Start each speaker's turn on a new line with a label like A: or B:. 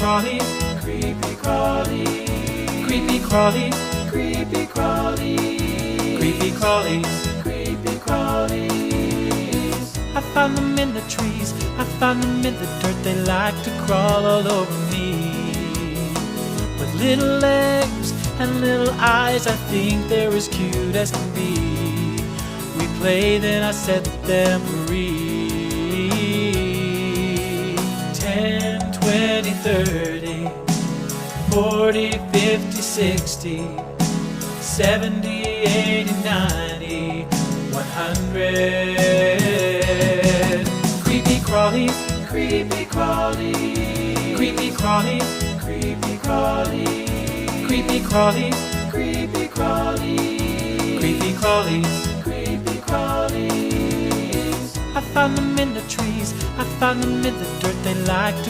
A: crawlies,
B: creepy crawlies,
A: creepy crawlies,
B: creepy crawlies,
A: creepy crawlies.
B: creepy crawlies.
A: I found them in the trees, I found them in the dirt. They like to crawl all over me. With little legs and little eyes, I think they're as cute as can be. We play, then I set them free. 10, 20, 30, 40, 50, 60, 70, 80, 90, 100. Creepy crawlies,
B: Creepy crawlies,
A: creepy crawlies,
B: creepy crawlies,
A: creepy crawlies,
B: creepy crawlies,
A: creepy crawlies.
B: creepy crawlies.
A: I found them in the trees, I found them in the dirt. They like to